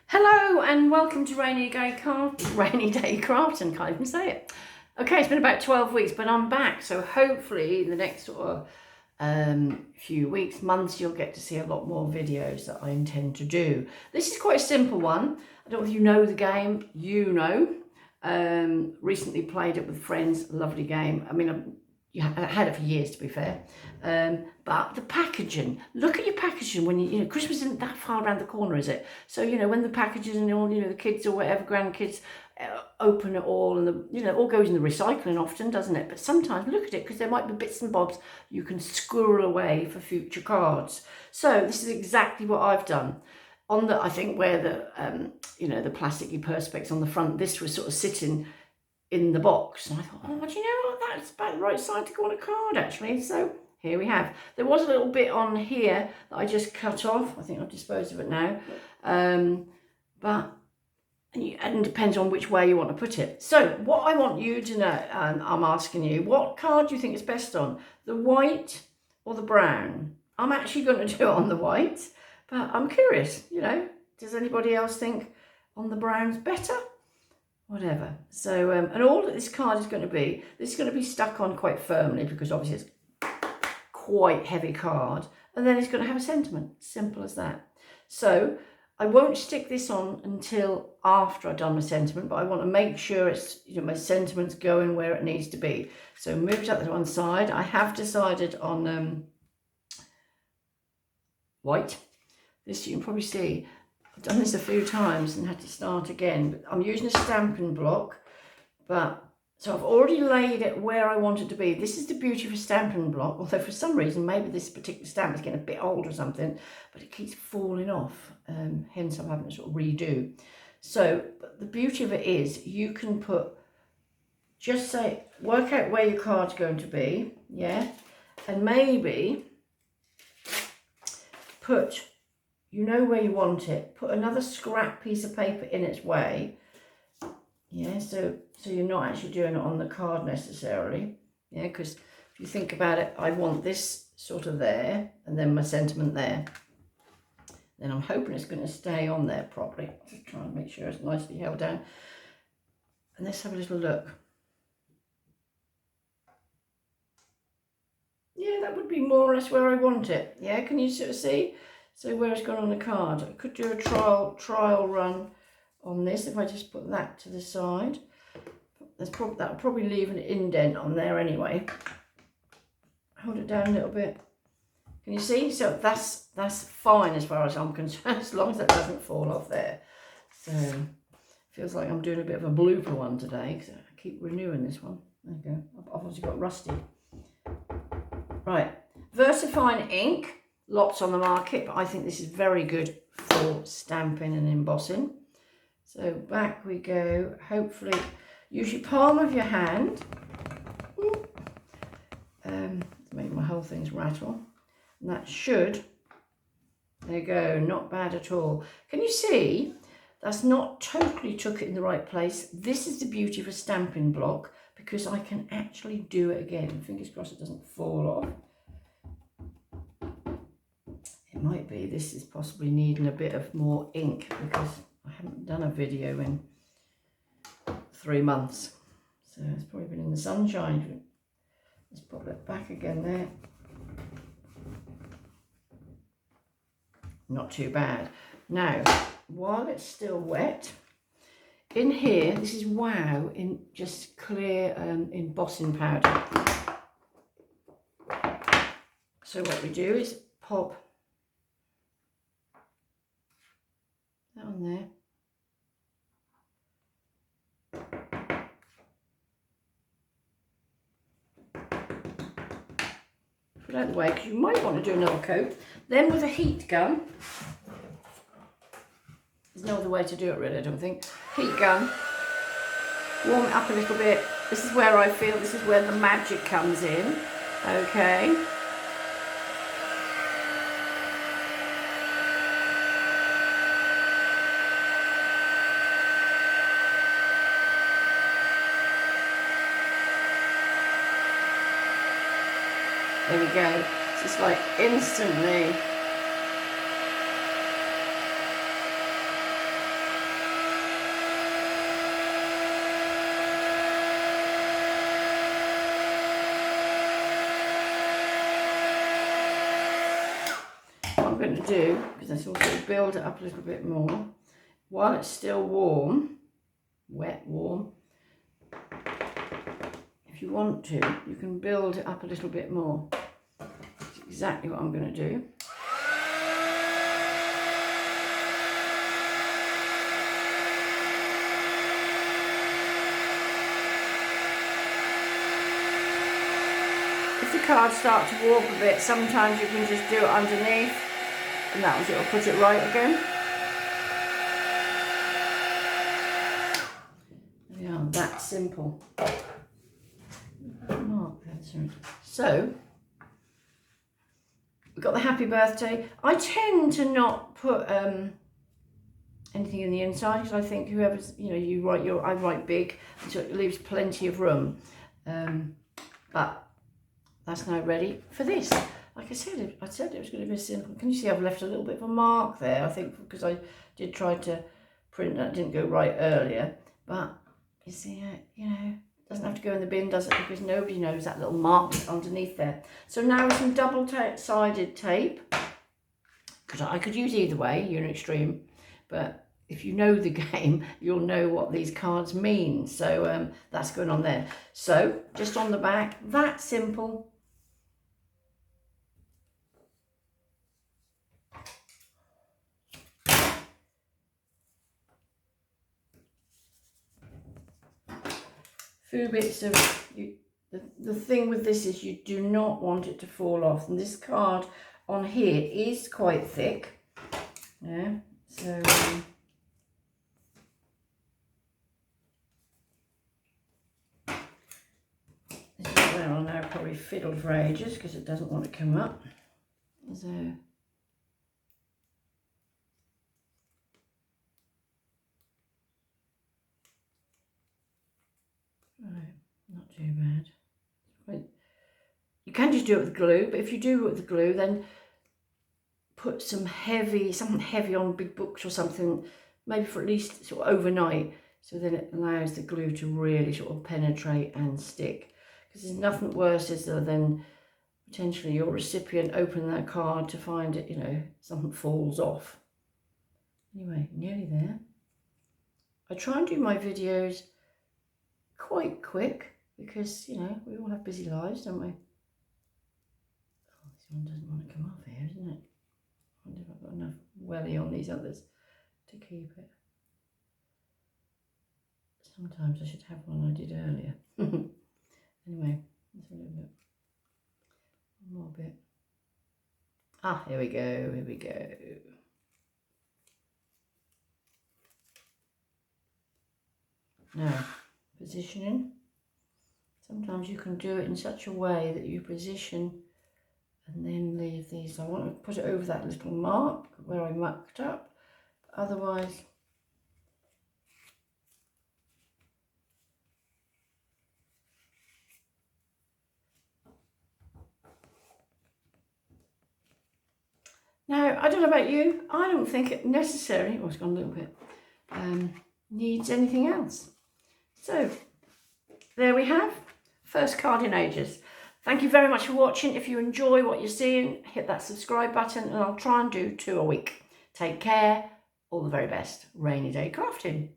Hello and welcome to Rainy Day Crafting, can't even say it. Okay, it's been about 12 weeks, but I'm back, so hopefully in the next few weeks, months, you'll get to see a lot more videos that I intend to do. This is quite a simple one. I don't know if you know the game, recently played it with friends, lovely game. I mean, I had it for years, to be fair. But the packaging, look at your packaging when you know, Christmas isn't that far around the corner, is it? So, when the packaging and all, the kids or whatever, grandkids, open it all and it all goes in the recycling often, doesn't it? But sometimes look at it because there might be bits and bobs you can squirrel away for future cards. So this is exactly what I've done. I think where the plasticky perspex on the front, this was sort of sitting in the box, and I thought, do you know what, that's about the right side to go on a card actually. So here we have. There was a little bit on here that I just cut off. I think I've disposed of it now, but it depends on which way you want to put it. So what I want you to know, I'm asking you, what card do you think is best on, the white or the brown? I'm actually going to do it on the white, but I'm curious, does anybody else think on the brown's better? Whatever. So, and all that this card is going to be, this is going to be stuck on quite firmly because obviously it's quite heavy card. And then it's going to have a sentiment. Simple as that. So I won't stick this on until after I've done my sentiment, but I want to make sure it's, my sentiment's going where it needs to be. So move it up to one side. I have decided on white. This you can probably see. I've done this a few times and had to start again, but I'm using a stamping block, so I've already laid it where I want it to be. This is the beauty of a stamping block, although for some reason, maybe this particular stamp is getting a bit old or something, but it keeps falling off, hence I'm having to sort of redo. So but the beauty of it is you can work out where your card's going to be, yeah, and maybe put, where you want it, put another scrap piece of paper in its way, yeah, so you're not actually doing it on the card necessarily, yeah, because if you think about it, I want this sort of there and then my sentiment there, then I'm hoping it's going to stay on there properly. Just try and make sure it's nicely held down, and let's have a little look. Yeah, that would be more or less where I want it. Yeah, can you sort of see? So where it's gone on the card, I could do a trial run on this if I just put that to the side. That'll probably leave an indent on there anyway. Hold it down a little bit. Can you see? So that's fine as far as I'm concerned, as long as that doesn't fall off there. So feels like I'm doing a bit of a blooper one today because I keep renewing this one. There you go. I've obviously got rusty. Right, VersaFine ink. Lots on the market, but I think this is very good for stamping and embossing. So back we go. Hopefully, use your palm of your hand. To make my whole thing's rattle. And that should, there you go, not bad at all. Can you see? That's not totally took it in the right place. This is the beauty of a stamping block because I can actually do it again. Fingers crossed it doesn't fall off. It might be this is possibly needing a bit of more ink because I haven't done a video in 3 months. So it's probably been in the sunshine. Let's pop it back again there. Not too bad. Now, while it's still wet, in here, this is Wow in just clear embossing powder. So what we do is pop that on there. Put it out of the way because you might want to do another coat. Then with a heat gun, there's no other way to do it really, I don't think. Heat gun, warm it up a little bit. This is where I feel this is where the magic comes in. Okay. There we go. It's just like instantly. to do, because I sort of build it up a little bit more, while it's still warm, wet, warm, if you want to, you can build it up a little bit more. That's exactly what I'm going to do. If the cards start to warp a bit, sometimes you can just do it underneath, and that was, it'll put it right again. Yeah, that's simple. So, we've got the happy birthday. I tend to not put anything in the inside, because I think whoever's, you know, I write big, so it leaves plenty of room. But that's now ready for this. Like I said it was going to be simple. Can you see I've left a little bit of a mark there? I think because I did try to print that, didn't go right earlier. But you see it, you know, doesn't have to go in the bin, does it? Because nobody knows that little mark underneath there. So now some double-sided tape, because I could use either way, you're an extreme, but if you know the game, you'll know what these cards mean. So that's going on there. So just on the back, that simple. Few bits of the thing with this is you do not want it to fall off, and this card on here is quite thick. Yeah, so this is where I'll now probably fiddle for ages because it doesn't want to come up. So right, not too bad. You can just do it with glue, but if you do it with glue, then put something heavy on big books or something, maybe for at least sort of overnight, so then it allows the glue to really sort of penetrate and stick. Because there's nothing worse is there than potentially your recipient opening that card to find it, you know, something falls off. Anyway, nearly there. I try and do my videos quite quick because, you know, we all have busy lives, don't we? Oh, this one doesn't want to come off here, isn't it? I wonder if I've got enough welly on these others to keep it. Sometimes I should have one I did earlier. Anyway, let's a little bit. One more bit. Ah, here we go, here we go. Now, positioning. Sometimes you can do it in such a way that you position and then leave these. I want to put it over that little mark where I mucked up. Otherwise, now, I don't know about you, I don't think it necessarily, oh, it's gone a little bit, needs anything else. So, there we have, first card in ages. Thank you very much for watching. If you enjoy what you're seeing, hit that subscribe button and I'll try and do 2 a week. Take care, all the very best. Rainy Day Crafting.